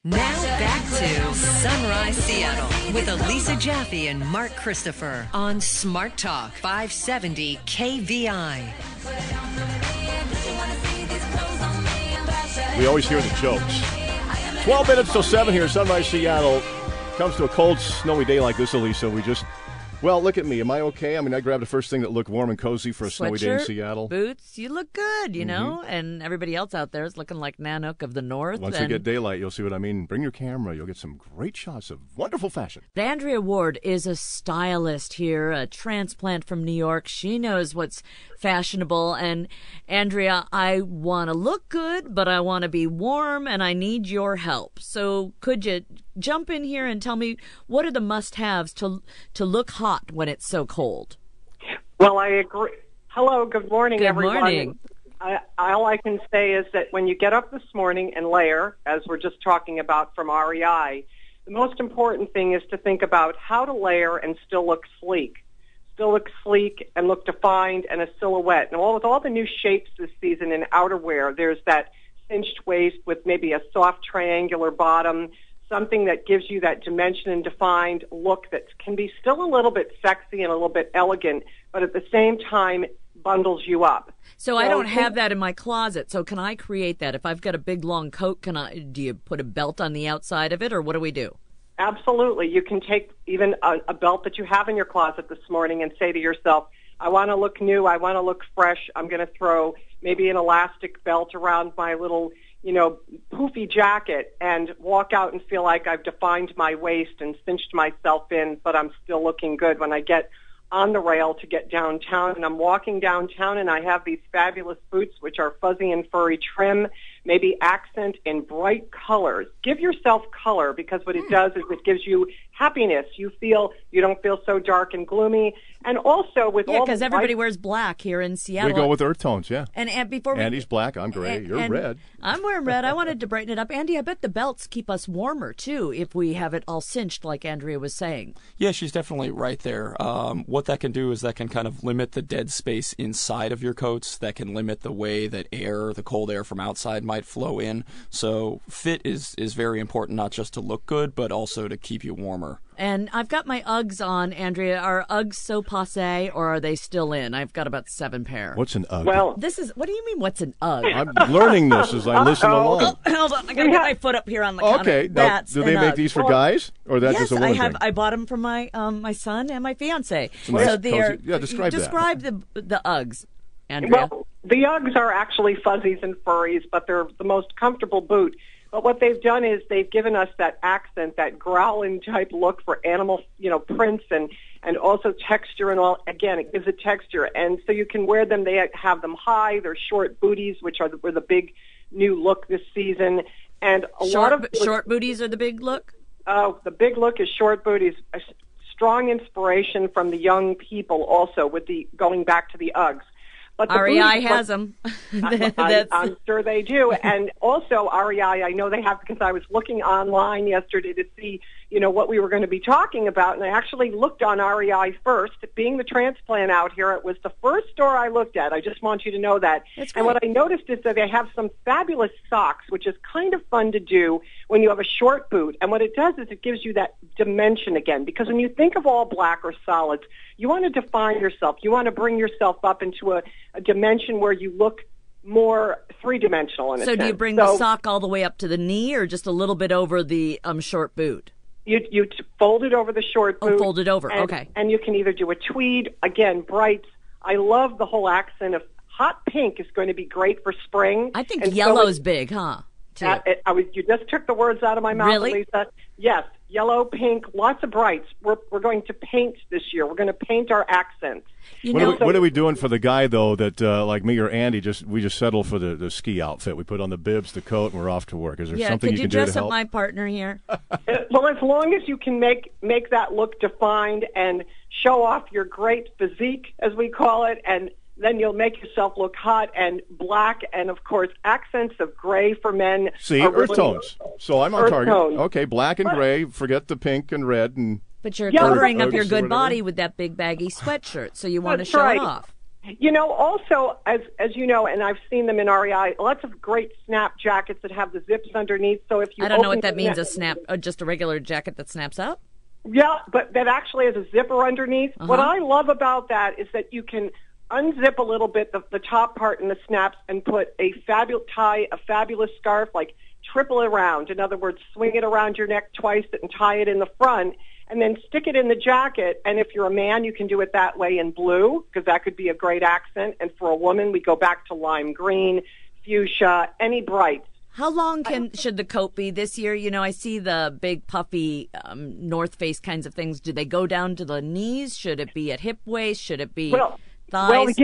Now back to Sunrise Seattle with Elisa Jaffe and Mark Christopher on Smart Talk 570 KVI. We always hear the jokes. 12 minutes till 7 here, Sunrise Seattle. Comes to a cold, snowy day like this, Elisa. Well, look at me. Am I okay? I mean, I grabbed the first thing that looked warm and cozy for a snowy day in Seattle. Boots, you look good, you know, and everybody else out there is looking like Nanook of the North. Once we get daylight, you'll see what I mean. Bring your camera. You'll get some great shots of wonderful fashion. Andrea Ward is a stylist here, a transplant from New York. She knows what's fashionable. And, Andrea, I want to look good, but I want to be warm, and I need your help. So could you jump in here and tell me what are the must-haves to look hot when it's so cold? Well, I agree. Hello, good morning, everyone. Good morning. All I can say is that when you get up this morning and layer, as we're just talking about from REI, the most important thing is to think about how to layer and still look sleek. Still look sleek and look defined and a silhouette. And with all the new shapes this season in outerwear, there's that cinched waist with maybe a soft triangular bottom, something that gives you that dimension and defined look that can be still a little bit sexy and a little bit elegant, but at the same time bundles you up. So I don't have that in my closet. So can I create that? If I've got a big long coat, do you put a belt on the outside of it, or what do we do? Absolutely. You can take even a belt that you have in your closet this morning and say to yourself, I want to look new, I want to look fresh, I'm going to throw maybe an elastic belt around my little poofy jacket and walk out and feel like I've defined my waist and cinched myself in, but I'm still looking good when I get on the rail to get downtown. And I'm walking downtown and I have these fabulous boots, which are fuzzy and furry trim, maybe accent in bright colors. Give yourself color, because what it does is it gives you happiness. You don't feel so dark and gloomy. And also with all because everybody wears black here in Seattle. We go with earth tones, yeah. And Andy's black, I'm gray, you're red. I'm wearing red. I wanted to brighten it up. Andy, I bet the belts keep us warmer too if we have it all cinched, like Andrea was saying. Yeah, she's definitely right there. What that can do is that can kind of limit the dead space inside of your coats. That can limit the way that the cold air from outside might flow in. So fit is very important, not just to look good, but also to keep you warmer. And I've got my Uggs on, Andrea. Are Uggs so passé, or are they still in? I've got about 7 pair. What's an Ugg? Well, what do you mean, what's an Ugg? I'm learning this as I listen along. Hold on, I gotta get my foot up here on the counter. Okay, now, do they make these for guys, or that's just a woman thing? I bought them for my my son and my fiance. Nice, so they're describe the Uggs, Andrea. Well, the Uggs are actually fuzzies and furries, but they're the most comfortable boot. But what they've done is they've given us that accent, that growling type look for animal, prints and also texture and all. Again, it gives a texture. And so you can wear them. They have them high. They're short booties, which were the big new look this season. And short booties are the big look? Oh, the big look is short booties. A strong inspiration from the young people also with going back to the Uggs. But REI has them. I'm sure they do. And also REI, I know they have, because I was looking online yesterday to see, what we were going to be talking about. And I actually looked on REI first. Being the transplant out here, it was the first store I looked at. I just want you to know that. And what I noticed is that they have some fabulous socks, which is kind of fun to do when you have a short boot. And what it does is it gives you that dimension again. Because when you think of all black or solids, you want to define yourself. You want to bring yourself up into a dimension where you look more three-dimensional in a sense. So do you bring the sock all the way up to the knee, or just a little bit over the short boot? You fold it over the short boot. Oh, fold it over, okay. And you can either do a tweed, again, bright. I love the whole accent of hot pink is going to be great for spring. I think yellow's big, huh? You just took the words out of my mouth, really? Lisa. Yes, yellow, pink, lots of brights. We're going to paint this year. We're going to paint our accents. What are we doing for the guy, though, that like me or Andy, we just settle for the ski outfit? We put on the bibs, the coat, and we're off to work. Is there something you can do to help? Could you dress up my partner here? Well, as long as you can make that look defined and show off your great physique, as we call it, and then you'll make yourself look hot, and black, and of course accents of gray for men. See, earth tones. So I'm on target. Tones. Okay, black and gray. Forget the pink and red. But you're covering up your good body with that big baggy sweatshirt, so you want to show it off. Also, as you know, and I've seen them in REI, lots of great snap jackets that have the zips underneath. So if you I don't know what that means, a snap, just a regular jacket that snaps up? Yeah, but that actually has a zipper underneath. Uh-huh. What I love about that is that you can unzip a little bit the top part in the snaps and put tie a fabulous scarf, like triple it around. In other words, swing it around your neck twice and tie it in the front, and then stick it in the jacket. And if you're a man, you can do it that way in blue, because that could be a great accent. And for a woman, we go back to lime green, fuchsia, any brights. How long should the coat be this year? I see the big puffy North Face kinds of things. Do they go down to the knees? Should it be at hip waist? Should it be thighs?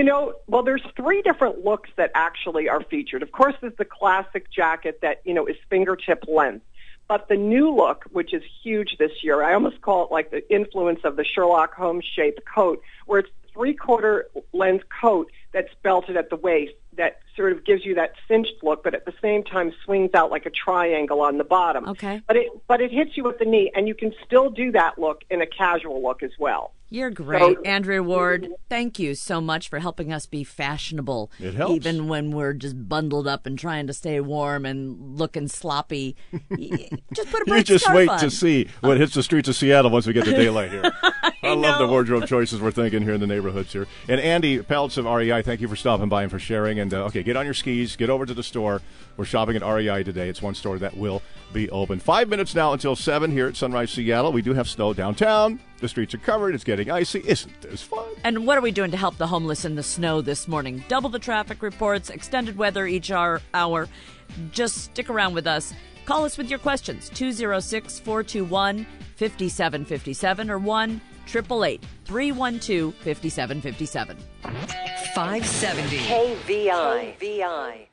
Well, there's 3 different looks that actually are featured. Of course, there's the classic jacket that, is fingertip length. But the new look, which is huge this year, I almost call it like the influence of the Sherlock Holmes shaped coat, where it's 3/4 length coat that's belted at the waist that sort of gives you that cinched look, but at the same time swings out like a triangle on the bottom. Okay. But it hits you at the knee, and you can still do that look in a casual look as well. You're great. Andrea Ward, thank you so much for helping us be fashionable. It helps. Even when we're just bundled up and trying to stay warm and looking sloppy. Just put a bright You just scarf wait on. to see what hits the streets of Seattle once we get to daylight here. I love the wardrobe choices we're thinking here in the neighborhoods here. And Andy Peltz of REI, thank you for stopping by and for sharing. And, get on your skis. Get over to the store. We're shopping at REI today. It's one store that will be open. 5 minutes now until 7 here at Sunrise Seattle. We do have snow downtown. The streets are covered. It's getting icy. Isn't this fun? And what are we doing to help the homeless in the snow this morning? Double the traffic reports, extended weather each hour. Just stick around with us. Call us with your questions, 206-421-5757 or 1-888-312-5757. 570 KVI.